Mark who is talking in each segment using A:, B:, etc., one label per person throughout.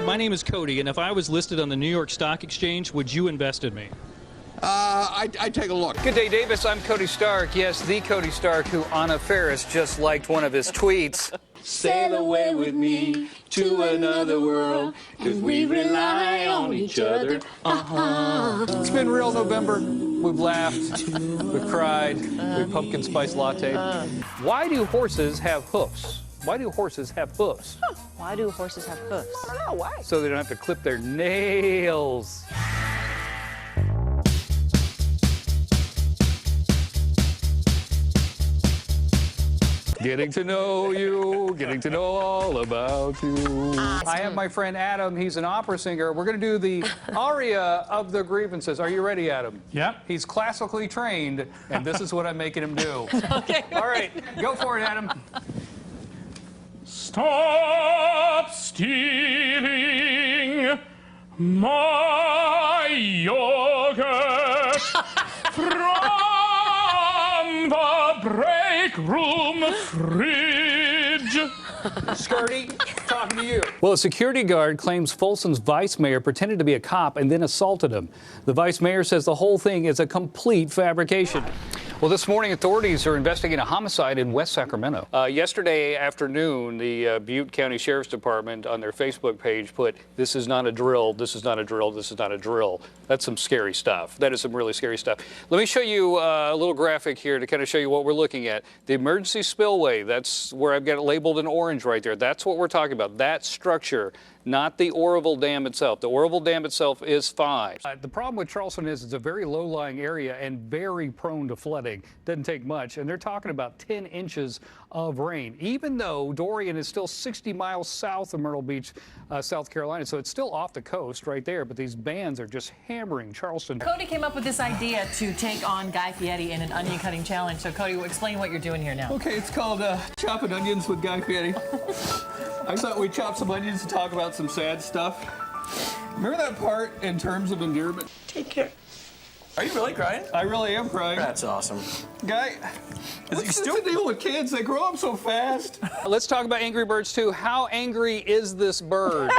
A: My name is Cody, and if I was listed on the New York Stock Exchange, would you invest in me?
B: I'd take a look.
C: Good day, Davis. I'm Cody Stark. Yes, the Cody Stark who Anna Faris just liked one of his tweets.
D: Sail away with me to another world, 'cause we rely on each other.
C: It's been real November. We've laughed, we've cried, we've pumpkin spice latte. Why do horses have hoofs? Why do horses have hoofs?
E: Why do horses have hoofs?
D: I don't know, why?
C: So they don't have to clip their nails. Getting to know you, getting to know all about you. I have my friend Adam. He's an opera singer. We're going to do the aria of the grievances. Are you ready, Adam?
A: Yeah.
C: He's classically trained, and this is what I'm making him do.
E: Okay.
C: All right, go for it, Adam.
F: Stop stealing my yogurt from the break room fridge.
C: Skirty, talking to you. Well, a security guard claims Folsom's vice mayor pretended to be a cop and then assaulted him. The vice mayor says the whole thing is a complete fabrication. Well, this morning, authorities are investigating a homicide in West Sacramento. Yesterday afternoon, the Butte County Sheriff's Department on their Facebook page put, "This is not a drill, this is not a drill, this is not a drill." That's some scary stuff. That is some really scary stuff. Let me show you a little graphic here to kind of show you what we're looking at. The emergency spillway, that's where I've got it labeled in orange right there. That's what we're talking about, that structure. Not the Oroville Dam itself. The Oroville Dam itself is fine. The problem with Charleston is it's a very low-lying area and very prone to flooding. Doesn't take much, and they're talking about 10 inches of rain, even though Dorian is still 60 miles south of Myrtle Beach, South Carolina, so it's still off the coast right there, but these bands are just hammering Charleston.
E: Cody came up with this idea to take on Guy Fieri in an onion cutting challenge. So Cody, explain what you're doing here now.
C: Okay, it's called Chopping Onions with Guy Fieri. I thought we'd chop some onions and talk about some sad stuff. Remember that part in Terms of Endearment?
D: Take care. Are you really crying?
C: I really am crying.
D: That's awesome.
C: Guy, what's the deal with kids? They grow up so fast. Let's talk about Angry Birds 2. How angry is this bird?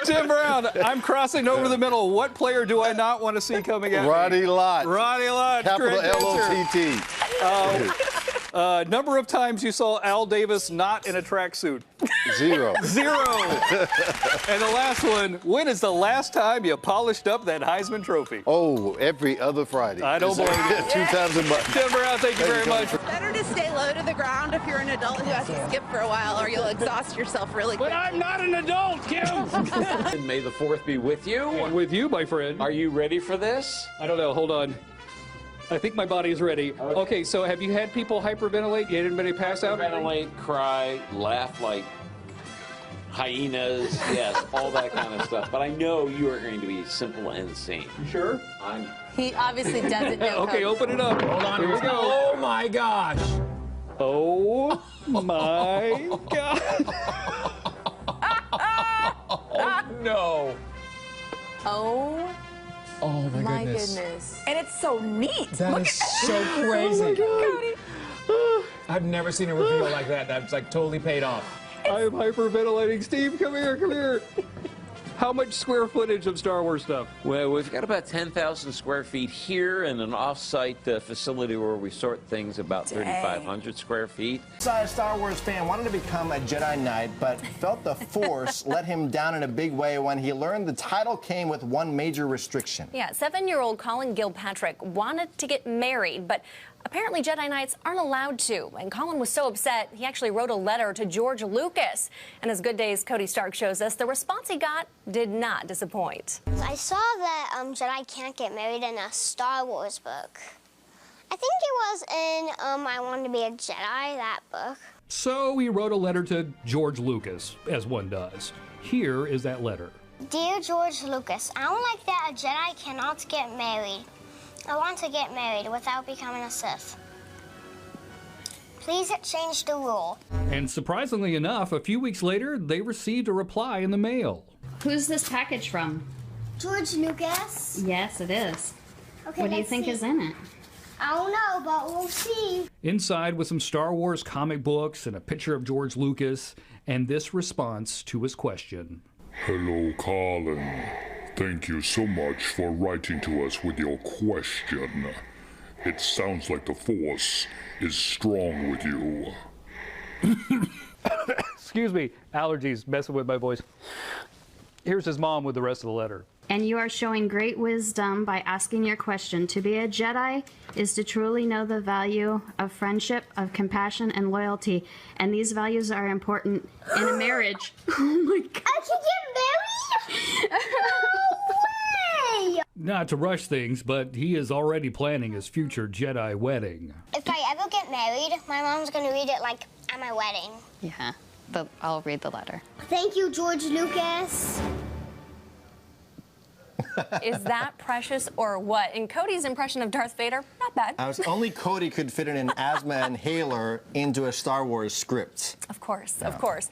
C: Tim Brown, I'm crossing over the middle. What player do I not want to see coming out?
G: Roddy Lott.
C: Roddy Lott.
G: Capital
C: Great answer.
G: L-O-T-T.
C: Number of times you saw Al Davis not in a tracksuit?
G: 0.
C: 0. And the last one, when is the last time you polished up that Heisman Trophy?
G: Oh, every other Friday.
C: I don't believe it.
G: 2 times a month.
C: Tim Brown, thank you very much.
H: Better to stay low to the ground if you're an adult who has to skip for a while, or you'll exhaust yourself really quick.
F: But I'm not an adult, Kim.
I: May the 4th be with you.
C: And with you, my friend.
I: Are you ready for this?
C: I don't know. Hold on. I think my body is ready. Okay, so have you had people hyperventilate? You had anybody pass out?
I: Hyperventilate, cry, laugh like hyenas, yes, all that kind of stuff. But I know you are going to be simple and sane.
C: You sure?
E: He obviously doesn't know.
C: Okay, open it up.
I: Hold on.
C: Here we go.
I: Oh my gosh.
C: Oh my God.
I: Oh no.
E: Oh
D: my
E: goodness.
H: And it's so neat.
D: That is so crazy. I've never seen a reveal like that. That's like totally paid off.
C: I am hyperventilating. Steve, come here, come here. How much square footage of Star Wars stuff?
I: Well, we've got about 10,000 square feet here and an off-site facility where we sort things about 3,500 square feet.
J: A Star Wars fan wanted to become a Jedi Knight, but felt the Force let him down in a big way when he learned the title came with one major restriction.
K: Yeah, 7-year-old Colin Gilpatrick wanted to get married, but apparently Jedi Knights aren't allowed to. And Colin was so upset, he actually wrote a letter to George Lucas. And as Good Day's Cody Stark shows us, the response he got did not disappoint.
L: I saw that Jedi can't get married in a Star Wars book. I think it was in I Wanted to Be a Jedi, that book.
C: So he wrote a letter to George Lucas, as one does. Here is that letter.
L: Dear George Lucas, I don't like that a Jedi cannot get married. I want to get married without becoming a Sith. Please change the rule.
C: And surprisingly enough, a few weeks later, they received a reply in the mail.
M: Who's this package from?
L: George Lucas?
M: Yes, it is.
L: Okay,
M: what do you think is in it?
L: I don't know, but we'll see.
C: Inside was some Star Wars comic books and a picture of George Lucas, and this response to his question.
F: Hello, Colin. Thank you so much for writing to us with your question. It sounds like the Force is strong with you.
C: Excuse me, allergies messing with my voice. Here's his mom with the rest of the letter.
M: And you are showing great wisdom by asking your question. To be a Jedi is to truly know the value of friendship, of compassion, and loyalty. And these values are important in a marriage. Oh my God.
L: I can get married? No way!
C: Not to rush things, but he is already planning his future Jedi wedding.
L: If I ever get married, my mom's gonna read it like at my wedding.
N: Yeah, I'll read the letter.
L: Thank you, George Lucas.
K: Is that precious or what? In Cody's impression of Darth Vader, not bad.
J: Only Cody could fit in an asthma inhaler into a Star Wars script.
K: Of course, of course.